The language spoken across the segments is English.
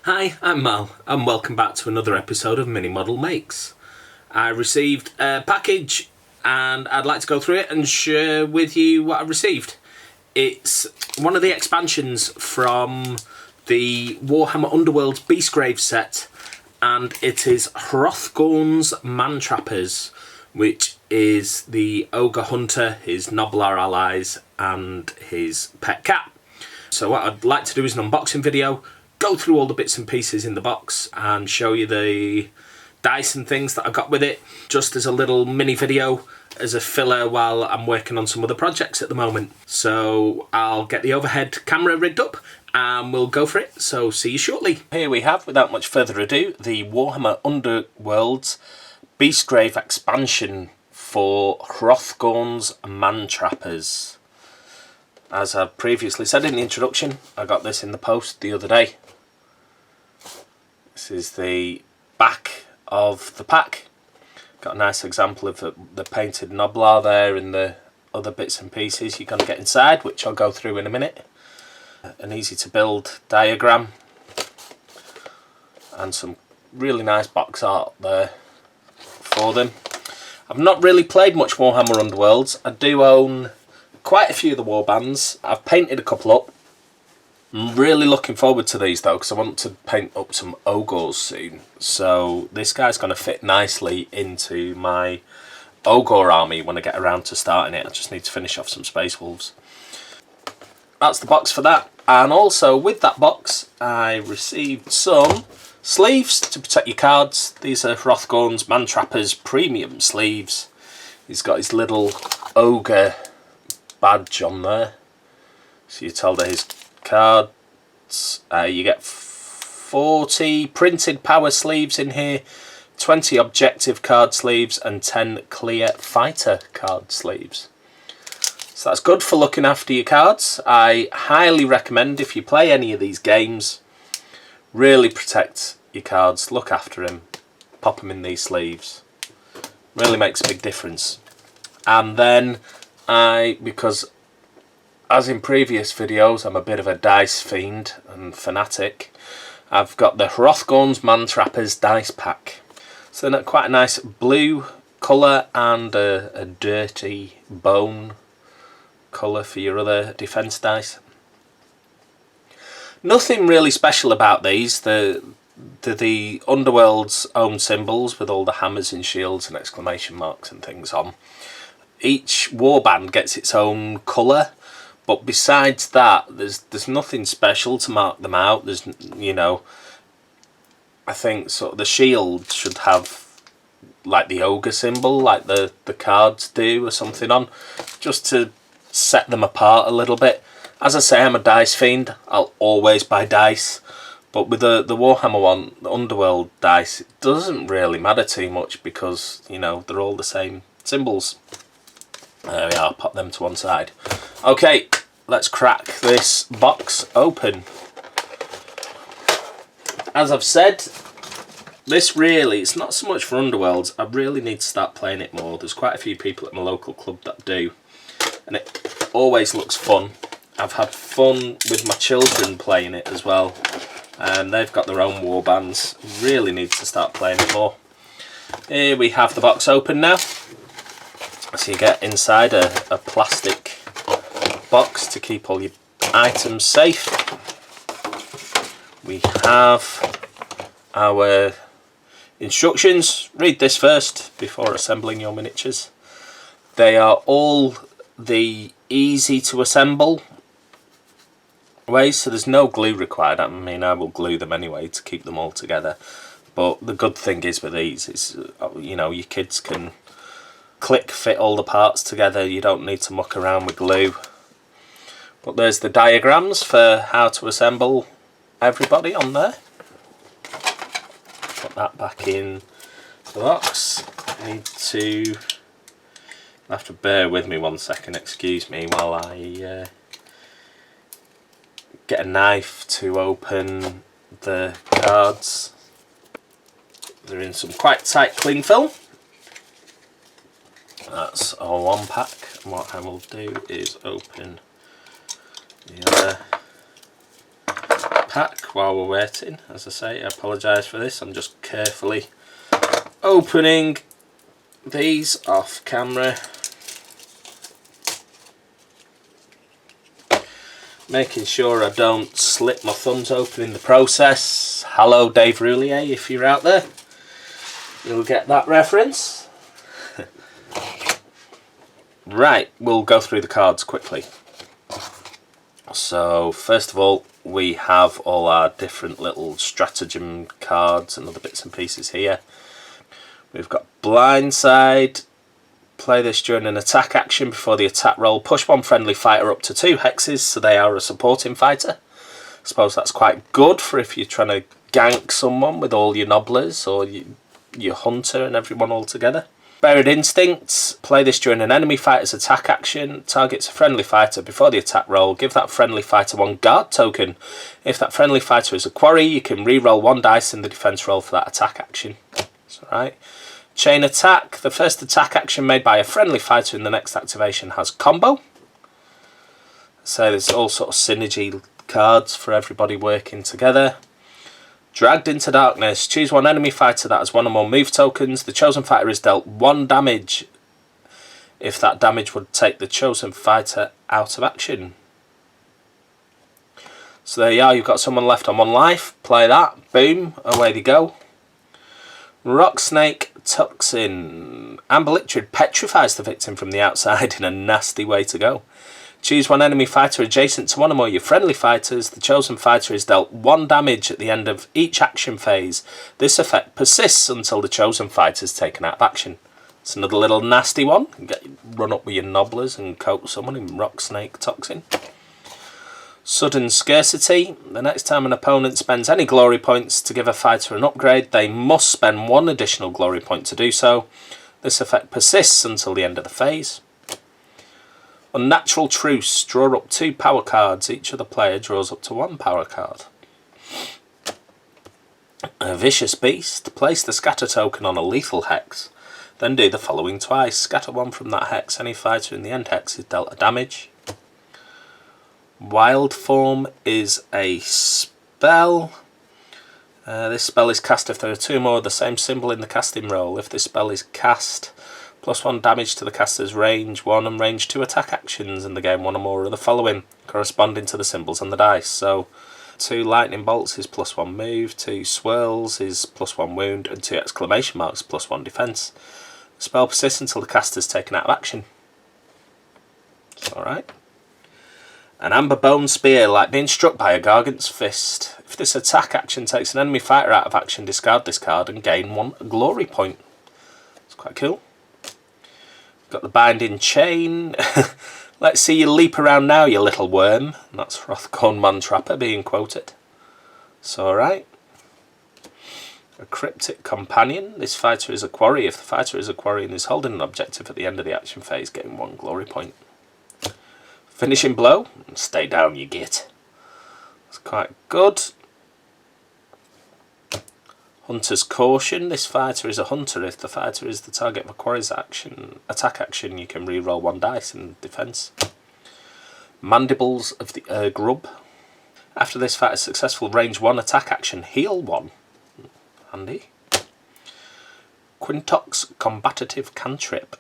Hi, I'm Mal, and welcome back to another episode of Mini Model Makes. I received a package, and I'd like to go through it and share with you what I received. It's one of the expansions from the Warhammer Underworlds Beastgrave set, and it is Hrothgorn's Mantrappers, which is the Ogre Hunter, his Noblar allies, and his pet cat. So what I'd like to do is an unboxing video, go through all the bits and pieces in the box and show you the dice and things that I got with it, just as a little mini video as a filler while I'm working on some other projects at the moment. So I'll get the overhead camera rigged up and we'll go for it, so see you shortly. Here we have, without much further ado, the Warhammer Underworlds Beastgrave expansion for Hrothgorn's Mantrappers. As I previously said in the introduction, I got this in the post the other day. This is the back of the pack. Got a nice example of the painted Noblar there and the other bits and pieces you're going to get inside, which I'll go through in a minute. An easy to build diagram and some really nice box art there for them. I've not really played much Warhammer Underworlds. I do own quite a few of the warbands. I've painted a couple up. I'm really looking forward to these though, because I want to paint up some ogres soon. So this guy's going to fit nicely into my ogre army when I get around to starting it. I just need to finish off some space wolves. That's the box for that. And also with that box I received some sleeves to protect your cards. These are Hrothgorn's Mantrappers premium sleeves. He's got his little ogre badge on there, so you tell that his cards. You get 40 printed power sleeves in here, 20 objective card sleeves and 10 clear fighter card sleeves. So that's good for looking after your cards. I highly recommend, if you play any of these games, really protect your cards, look after them, pop them in these sleeves. Really makes a big difference. And then because as in previous videos, I'm a bit of a dice fiend and fanatic, I've got the Hrothgorn's Mantrappers dice pack. So they're quite a nice blue colour and a dirty bone colour for your other defence dice. Nothing really special about these. The Underworld's own symbols with all the hammers and shields and exclamation marks and things on. Each warband gets its own colour, but besides that, there's nothing special to mark them out. There's, you know, I think sort of the shield should have like the ogre symbol, like the cards do, or something on, just to set them apart a little bit. As I say, I'm a dice fiend. I'll always buy dice, but with the Warhammer one, the Underworld dice, it doesn't really matter too much because, you know, they're all the same symbols. There we are, pop them to one side. Okay, let's crack this box open. As I've said, this really, it's not so much for Underworlds. I really need to start playing it more. There's quite a few people at my local club that do, and it always looks fun. I've had fun with my children playing it as well, and they've got their own warbands. Really need to start playing it more. Here we have the box open now. So you get inside a plastic box to keep all your items safe. We have our instructions. Read this first before assembling your miniatures. They are all the easy to assemble ways, so there's no glue required. I mean, I will glue them anyway to keep them all together. But the good thing is with these is, you know, your kids can click fit all the parts together. You don't need to muck around with glue. But there's the diagrams for how to assemble everybody on there. Put that back in the box. You have to bear with me 1 second, excuse me, while I get a knife to open the cards. They're in some quite tight cling film. That's our one pack, and what I will do is open the other pack while we're waiting. As I say, I apologise for this. I'm just carefully opening these off camera. Making sure I don't slip my thumbs open in the process. Hello Dave Roulier, if you're out there. You'll get that reference. Right, we'll go through the cards quickly. So first of all, we have all our different little stratagem cards and other bits and pieces here. We've got Blindside. Play this during an attack action before the attack roll. Push one friendly fighter up to 2 hexes, so they are a supporting fighter. I suppose that's quite good for if you're trying to gank someone with all your nobblers or your hunter and everyone all together. Buried Instincts. Play this during an enemy fighter's attack action. Targets a friendly fighter before the attack roll. Give that friendly fighter 1 guard token. If that friendly fighter is a quarry, you can re-roll 1 dice in the defense roll for that attack action. That's alright. Chain Attack. The first attack action made by a friendly fighter in the next activation has combo. So there's all sort of synergy cards for everybody working together. Dragged into Darkness. Choose 1 enemy fighter that has 1 or more move tokens. The chosen fighter is dealt 1 damage if that damage would take the chosen fighter out of action. So there you are, you've got someone left on 1 life. Play that. Boom. Away they go. Rock Snake Toxin. Amber Liquid petrifies the victim from the outside in a nasty way to go. Choose 1 enemy fighter adjacent to 1 or more of your friendly fighters. The chosen fighter is dealt 1 damage at the end of each action phase. This effect persists until the chosen fighter is taken out of action. It's another little nasty one. Run up with your nobblers and coat someone in Rock Snake Toxin. Sudden Scarcity. The next time an opponent spends any glory points to give a fighter an upgrade, they must spend 1 additional glory point to do so. This effect persists until the end of the phase. Unnatural Truce. Draw up 2 power cards. Each other player draws up to 1 power card. A Vicious Beast. Place the scatter token on a lethal hex. Then do the following twice. Scatter 1 from that hex. Any fighter in the end hex is dealt a damage. Wild Form is a spell. This spell is cast if there are 2 more of the same symbol in the casting roll. If this spell is cast, +1 damage to the caster's range 1 and range 2 attack actions in the game 1 or more of the following, corresponding to the symbols on the dice. So 2 lightning bolts is +1 move, 2 swirls is +1 wound, and 2 exclamation marks +1 defense. The spell persists until the caster is taken out of action. It's alright. An Amber Bone Spear, like being struck by a Gargant's Fist. If this attack action takes an enemy fighter out of action, discard this card and gain 1 glory point. It's quite cool. Got the Binding Chain. Let's see you leap around now, you little worm. And that's Hrothgorn Mantrapper being quoted. It's alright. A Cryptic Companion. This fighter is a quarry. If the fighter is a quarry and is holding an objective at the end of the action phase, gain 1 glory point. Finishing Blow. Stay down, you git. It's quite good. Hunter's Caution. This fighter is a hunter. If the fighter is the target of a quarry's attack action, you can re-roll 1 dice in defense. Mandibles of the Grub. After this fighter's successful range 1 attack action, heal 1. Handy. Quintox Combative Cantrip.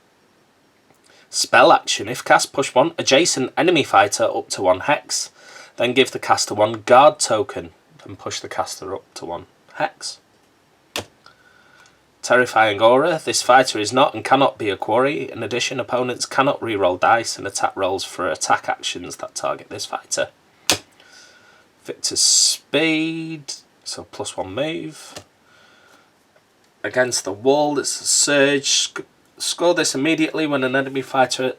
Spell action. If cast, push 1 adjacent enemy fighter up to 1 hex. Then give the caster 1 guard token. Then push the caster up to 1 hex. Terrifying Aura. This fighter is not and cannot be a quarry. In addition, opponents cannot reroll dice and attack rolls for attack actions that target this fighter. Victor's Speed. So +1 move. Against the Wall. It's a Surge. Score this immediately when an enemy fighter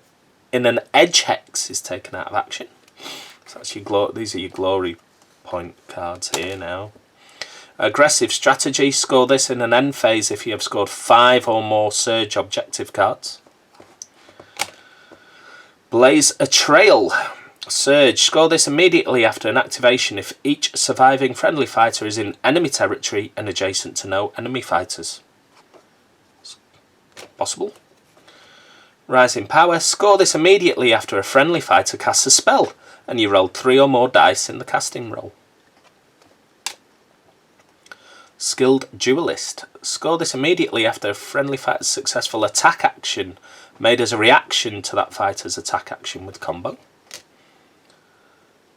in an edge hex is taken out of action. So that's these are your glory point cards here now. Aggressive Strategy. Score this in an end phase if you have scored 5 or more Surge objective cards. Blaze a Trail. Surge. Score this immediately after an activation if each surviving friendly fighter is in enemy territory and adjacent to no enemy fighters. Possible. Rising Power. Score this immediately after a friendly fighter casts a spell and you roll 3 or more dice in the casting roll. Skilled Duelist. Score this immediately after a friendly fighter's successful attack action made as a reaction to that fighter's attack action with combo.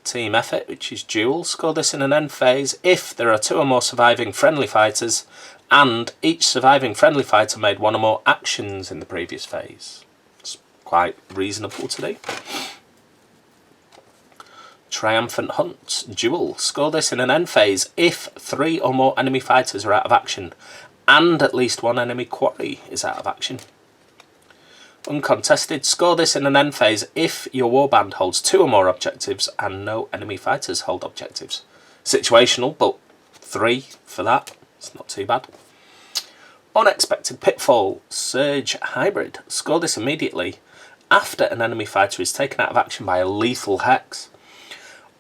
Team Effort, which is Duel. Score this in an end phase if there are 2 or more surviving friendly fighters and each surviving friendly fighter made 1 or more actions in the previous phase. It's quite reasonable to do. Triumphant Hunt. Duel. Score this in an end phase if 3 or more enemy fighters are out of action and at least 1 enemy quarry is out of action. Uncontested. Score this in an end phase if your warband holds 2 or more objectives and no enemy fighters hold objectives. Situational, but 3 for that. It's not too bad. Unexpected Pitfall. Surge Hybrid. Score this immediately after an enemy fighter is taken out of action by a lethal hex,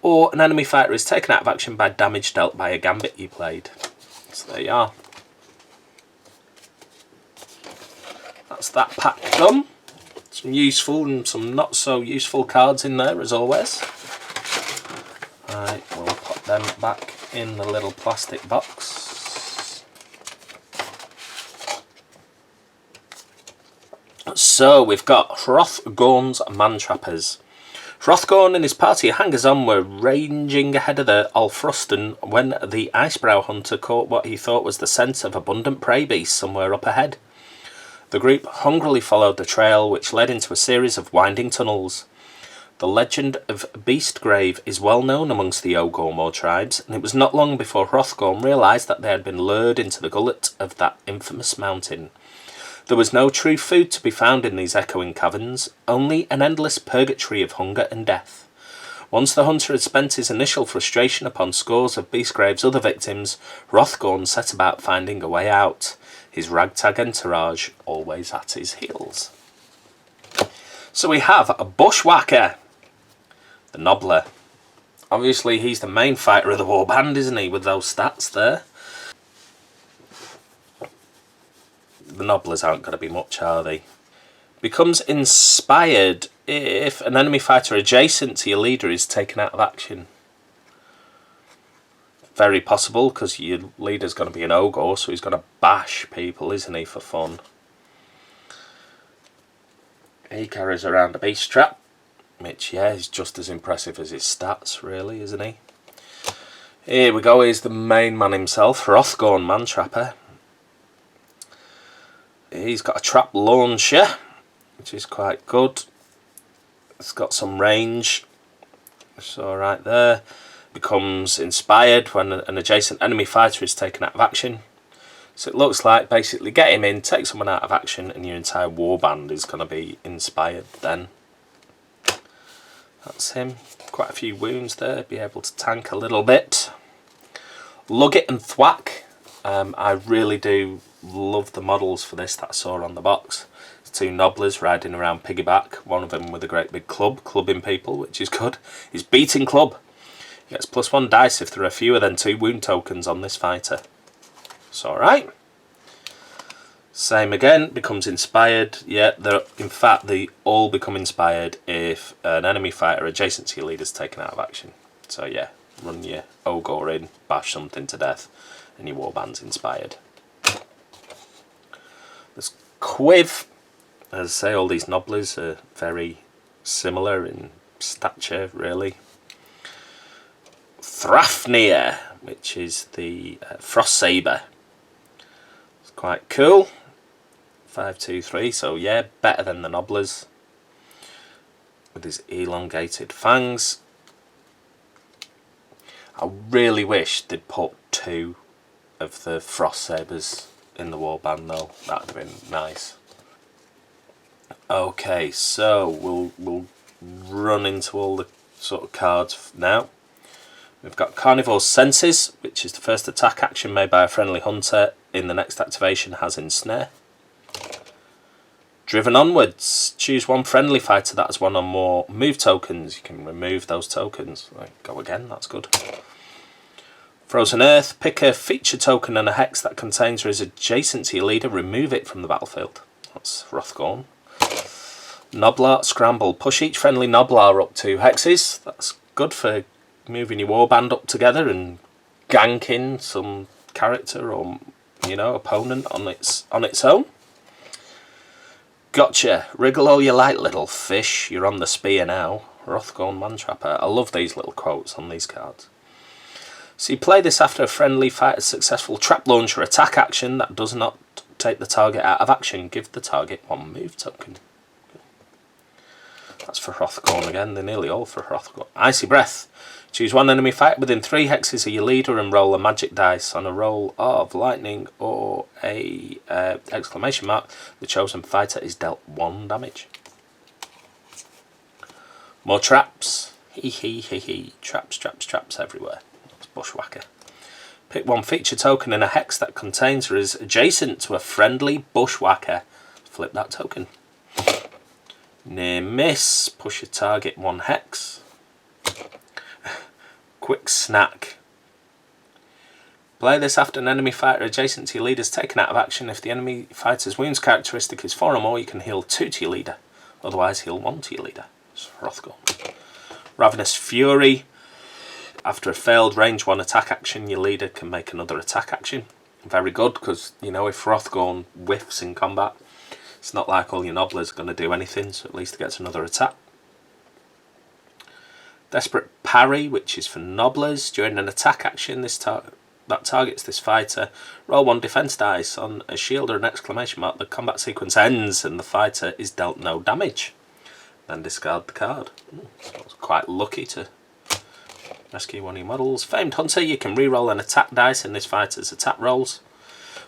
or an enemy fighter is taken out of action by damage dealt by a gambit you played. So there you are. That's that pack done. Some useful and some not so useful cards in there as always. Right, we'll put them back in the little plastic box. So we've got Hrothgorn's Mantrappers. Hrothgorn and his party of hangers-on were ranging ahead of the Alfruston when the Icebrow Hunter caught what he thought was the scent of abundant prey beasts somewhere up ahead. The group hungrily followed the trail, which led into a series of winding tunnels. The legend of Beastgrave is well known amongst the Ogormor tribes, and it was not long before Hrothgorn realised that they had been lured into the gullet of that infamous mountain. There was no true food to be found in these echoing caverns, only an endless purgatory of hunger and death. Once the hunter had spent his initial frustration upon scores of Beastgrave's other victims, Hrothgorn set about finding a way out, his ragtag entourage always at his heels. So we have a Bushwhacker, the Nobbler. Obviously he's the main fighter of the warband, isn't he, with those stats there? The Nobblers aren't going to be much, are they? Becomes inspired if an enemy fighter adjacent to your leader is taken out of action. Very possible, because your leader's going to be an ogre, so he's going to bash people, isn't he, for fun. He carries around a beast trap, which, yeah, is just as impressive as his stats, really, isn't he? Here we go, here's the main man himself, Hrothgorn Mantrapper. He's got a trap launcher, which is quite good. It's got some range, so right there. Becomes inspired when an adjacent enemy fighter is taken out of action. So it looks like basically get him in, take someone out of action, and your entire warband is going to be inspired then. That's him. Quite a few wounds there, be able to tank a little bit. Lug it and thwack. I really do love the models for this that I saw on the box. It's 2 Nobblers riding around piggyback, one of them with a great big club, clubbing people, which is good. He's beating club. He gets +1 dice if there are fewer than 2 wound tokens on this fighter. It's alright. Same again, becomes inspired. Yeah, in fact, they all become inspired if an enemy fighter adjacent to your leader is taken out of action. So yeah, run your ogre in, bash something to death, and your warband's inspired. There's Quiv. As I say, all these Nobblers are very similar in stature, really. Thrafnir, which is the Frost Saber. It's quite cool. 523, so yeah, better than the Nobblers. With his elongated fangs. I really wish they'd put 2 of the Frost Sabers in the warband though. That would have been nice. Okay, so we'll run into all the sort of cards now. We've got Carnivore's Senses, which is the first attack action made by a friendly hunter in the next activation has Ensnare. Driven Onwards. Choose 1 friendly fighter that has 1 or more move tokens. You can remove those tokens. Right, go again, that's good. Frozen Earth. Pick a feature token and a hex that contains or is adjacent to your leader. Remove it from the battlefield. That's Hrothgorn. Nobblar Scramble. Push each friendly Nobblar up 2 hexes. That's good for moving your warband up together and ganking some character or, you know, opponent on its own. Gotcha. Wriggle all you like, little fish. You're on the spear now. Hrothgorn Mantrapper. I love these little quotes on these cards. So you play this after a friendly fighter's successful trap launch or attack action that does not take the target out of action. Give the target 1 move token. That's for Hrothgorn again. They're nearly all for Hrothgorn. Icy Breath. Choose 1 enemy fighter within 3 hexes of your leader and roll a magic dice. On a roll of lightning or a exclamation mark, the chosen fighter is dealt 1 damage. More traps. Hee. Traps everywhere. It's Bushwhacker. Pick 1 feature token in a hex that contains or is adjacent to a friendly Bushwhacker. Flip that token. Near miss. Push your target 1 hex. Quick Snack. Play this after an enemy fighter adjacent to your leader is taken out of action. If the enemy fighter's wounds characteristic is 4 or more, you can heal 2 to your leader. Otherwise, heal 1 to your leader. It's Hrothgorn. Ravenous Fury. After a failed range 1 attack action, your leader can make another attack action. Very good, because, you know, if Hrothgorn whiffs in combat, it's not like all your nobblers are going to do anything, so at least it gets another attack. Desperate Parry, which is for nobblers. During an attack action that targets this fighter, roll 1 defense dice. On a shield or an exclamation mark, the combat sequence ends and the fighter is dealt no damage. Then discard the card. So I was quite lucky to rescue 1 of your models. Famed Hunter, you can re-roll an attack dice in this fighter's attack rolls.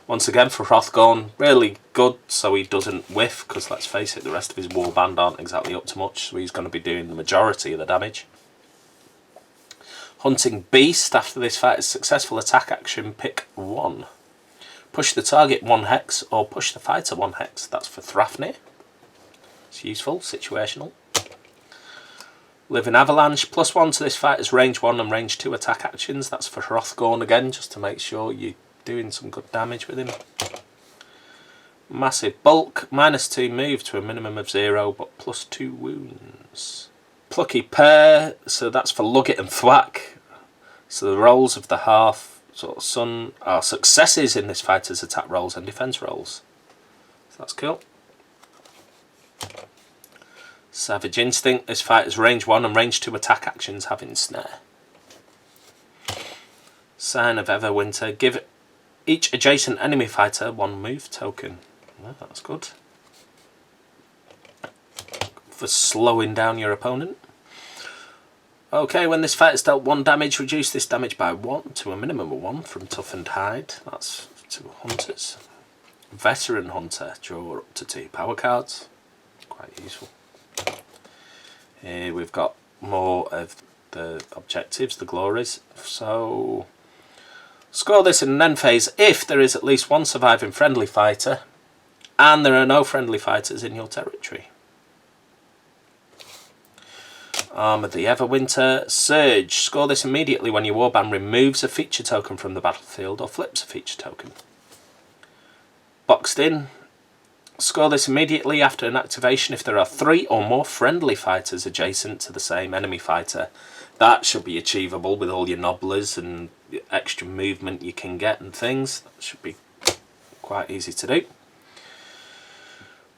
Once again for Hrothgorn, really good so he doesn't whiff, because let's face it, the rest of his warband aren't exactly up to much, so he's going to be doing the majority of the damage. Hunting Beast, after this fighter's successful attack action, pick 1. Push the target 1 hex or push the fighter 1 hex. That's for Thrafnir. It's useful, situational. Living Avalanche, +1 to this fighter's range 1 and range 2 attack actions. That's for Hrothgorn again, just to make sure you're doing some good damage with him. Massive Bulk, -2 move to a minimum of 0, but +2 wounds. Plucky Pair, so that's for Lugget and Thwack. So the rolls of the half sort of sun are successes in this fighter's attack rolls and defense rolls. So that's cool. Savage Instinct, this fighter's range 1 and range 2 attack actions have Ensnare. Sign of Everwinter, give each adjacent enemy fighter 1 move token. Oh, that's good. For slowing down your opponent. Okay, when this fighter's dealt 1 damage, reduce this damage by 1 to a minimum of 1 from Toughened Hide. That's to Hunters. Veteran Hunter, draw up to 2 power cards. Quite useful. Here we've got more of the objectives, the glories. So, score this in an end phase if there is at least 1 surviving friendly fighter and there are no friendly fighters in your territory. Arm of the Everwinter. Surge. Score this immediately when your warband removes a feature token from the battlefield or flips a feature token. Boxed In. Score this immediately after an activation if there are 3 or more friendly fighters adjacent to the same enemy fighter. That should be achievable with all your nobblers and extra movement you can get and things. That should be quite easy to do.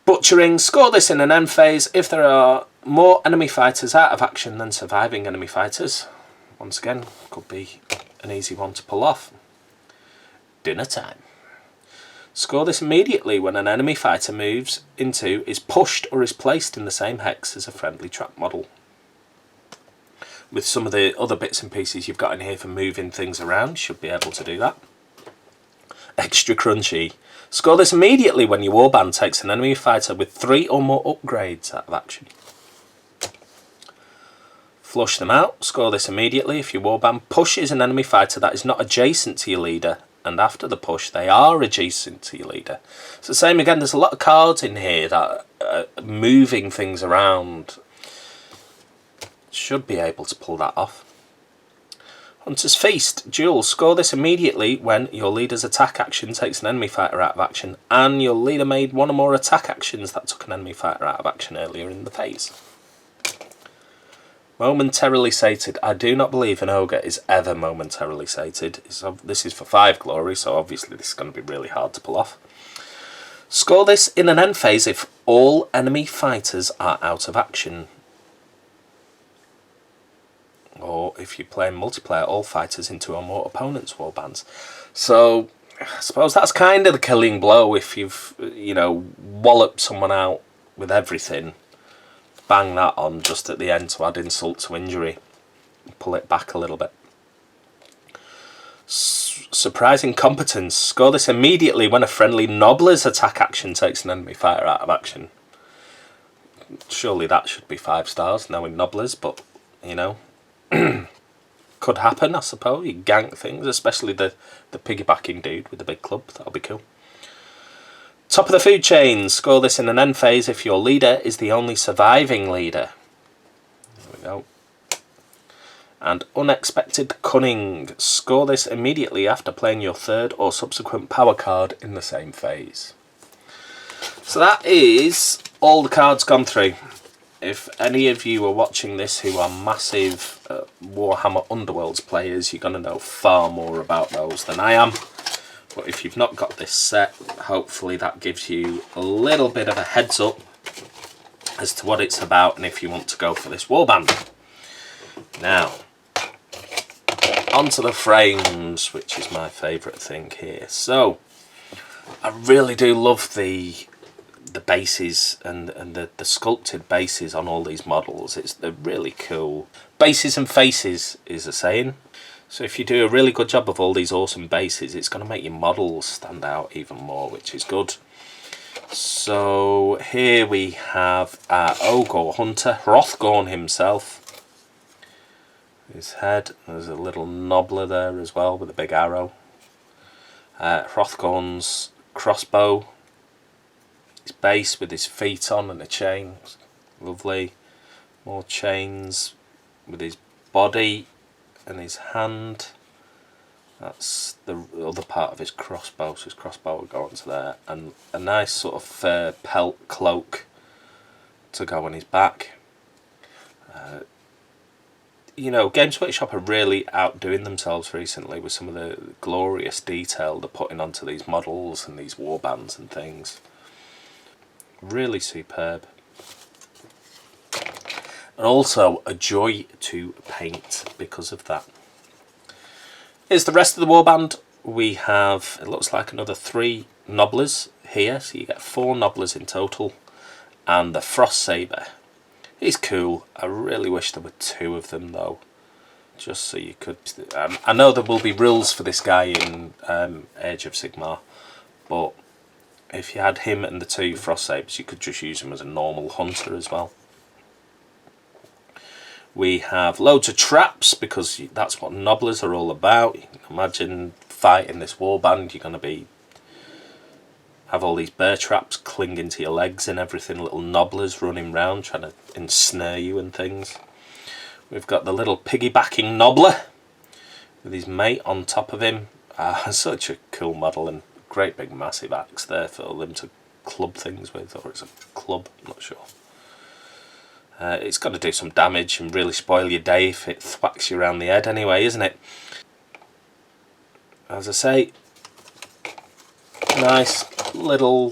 Butchering. Score this in an end phase if there are more enemy fighters out of action than surviving enemy fighters. Once again, could be an easy one to pull off. Dinner Time. Score this immediately when an enemy fighter moves into, is pushed or is placed in the same hex as a friendly trap model. With some of the other bits and pieces you've got in here for moving things around, you should be able to do that. Extra Crunchy. Score this immediately when your warband takes an enemy fighter with 3 or more upgrades out of action. Flush them out. Score this immediately if your warband pushes an enemy fighter that is not adjacent to your leader, and after the push they are adjacent to your leader. So same again, there's a lot of cards in here that are moving things around. Should be able to pull that off. Hunter's Feast. Duel. Score this immediately when your leader's attack action takes an enemy fighter out of action and your leader made 1 or more attack actions that took an enemy fighter out of action earlier in the phase. Momentarily sated. I do not believe an ogre is ever momentarily sated. This is for 5 glory, so obviously this is going to be really hard to pull off. Score this in an end phase if all enemy fighters are out of action. Or if you play multiplayer, all fighters in 2 or more opponents' warbands. So I suppose that's kind of the killing blow if you've, walloped someone out with everything. Bang that on just at the end to add insult to injury. Pull it back a little bit. Surprising competence. Score this immediately when a friendly nobbler's attack action takes an enemy fighter out of action. Surely that should be 5 stars, knowing nobblers, but, could happen, I suppose. You gank things, especially the piggybacking dude with the big club. That'll be cool. Top of the food chain. Score this in an end phase if your leader is the only surviving leader. There we go. And unexpected cunning. Score this immediately after playing your 3rd or subsequent power card in the same phase. So that is all the cards gone through. If any of you are watching this who are massive Warhammer Underworlds players, you're going to know far more about those than I am. But if you've not got this set, hopefully that gives you a little bit of a heads up as to what it's about and if you want to go for this warband. Now, onto the frames, which is my favourite thing here. So, I really do love the bases and the sculpted bases on all these models. They're really cool. Bases and faces is a saying. So if you do a really good job of all these awesome bases, it's going to make your models stand out even more, which is good. So here we have our Ogre Hunter, Hrothgorn himself. His head, there's a little nobbler there as well with a big arrow. Hrothgorn's crossbow. His base with his feet on and a chain. Lovely. More chains with his body and his hand. That's the other part of his crossbow, so his crossbow will go onto there, and a nice sort of fur pelt cloak to go on his back. Games Workshop are really outdoing themselves recently with some of the glorious detail they're putting onto these models and these warbands and things. Really superb. And also a joy to paint because of that. Here's the rest of the warband. We have, it looks like another 3 nobblers here, so you get 4 nobblers in total, and the Frost Saber. He's cool. I really wish there were 2 of them though, just so you could. I know there will be rules for this guy in Age of Sigmar, but if you had him and the 2 Frost Sabers, you could just use him as a normal hunter as well. We have loads of traps because that's what nobblers are all about. You can imagine fighting this warband, you're going to have all these bear traps clinging to your legs and everything, little nobblers running around trying to ensnare you and things. We've got the little piggybacking nobbler with his mate on top of him. Such a cool model, and great big massive axe there for them to club things with, or it's a club, I'm not sure. It's got to do some damage and really spoil your day if it thwacks you around the head anyway, isn't it? As I say, nice little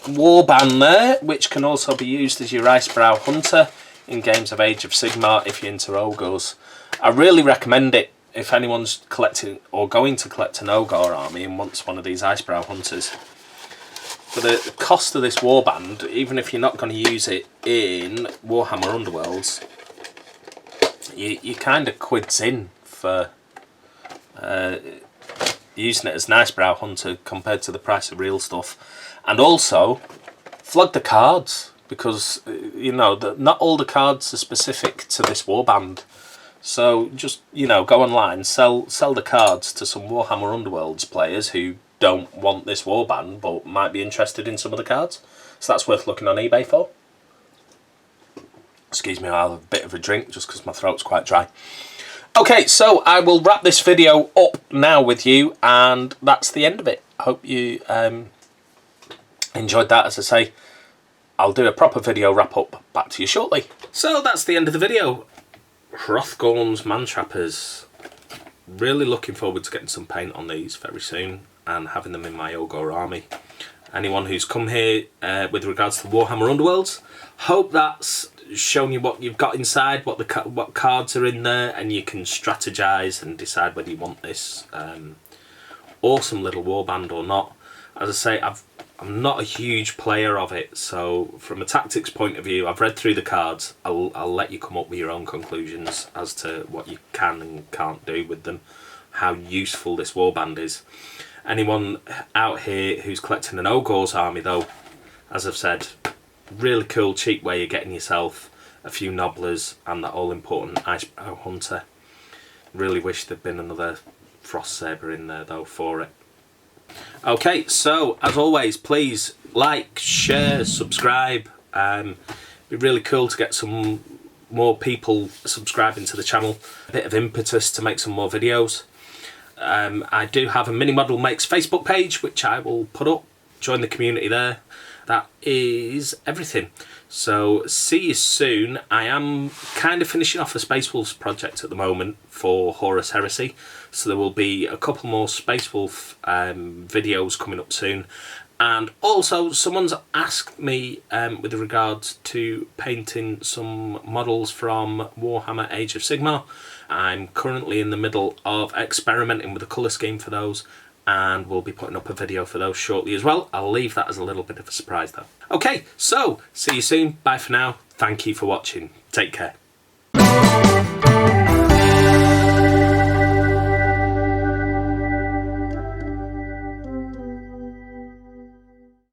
warband there, which can also be used as your Icebrow Hunter in games of Age of Sigmar if you're into ogres. I really recommend it if anyone's collecting or going to collect an ogre army and wants one of these Icebrow Hunters. For the cost of this warband, even if you're not going to use it in Warhammer Underworlds, you kind of quids in for using it as an Icebrow Hunter compared to the price of real stuff. And also, flog the cards, because not all the cards are specific to this warband. So just go online, sell the cards to some Warhammer Underworlds players who don't want this warband but might be interested in some of the cards. So that's worth looking on eBay for. Excuse me, I'll have a bit of a drink just because my throat's quite dry. Okay, so I will wrap this video up now with you, and that's the end of it. I hope you enjoyed that. As I say, I'll do a proper video wrap up back to you shortly. So that's the end of the video. Hrothgorn's Mantrappers. Really looking forward to getting some paint on these very soon and having them in my Ogre army. Anyone who's come here with regards to Warhammer Underworlds, hope that's shown you what you've got inside, what cards are in there, and you can strategize and decide whether you want this awesome little warband or not. As I say, I'm not a huge player of it, so from a tactics point of view, I've read through the cards. I'll let you come up with your own conclusions as to what you can and can't do with them, how useful this warband is. Anyone out here who's collecting an Ogre's army though, as I've said, really cool, cheap way of getting yourself a few Nobblers and that all-important Icebrow Hunter. Really wish there'd been another Frost Saber in there though for it. Okay, so as always, please like, share, subscribe. It'd be really cool to get some more people subscribing to the channel. A bit of impetus to make some more videos. I do have a Mini Model Makes Facebook page, which I will put up. Join the community there. That is everything. So see you soon. I am kind of finishing off the Space Wolves project at the moment for Horus Heresy. So there will be a couple more Space Wolf videos coming up soon. And also someone's asked me with regards to painting some models from Warhammer Age of Sigmar. I'm currently in the middle of experimenting with the colour scheme for those, and we'll be putting up a video for those shortly as well. I'll leave that as a little bit of a surprise though. Okay, so see you soon. Bye for now. Thank you for watching. Take care.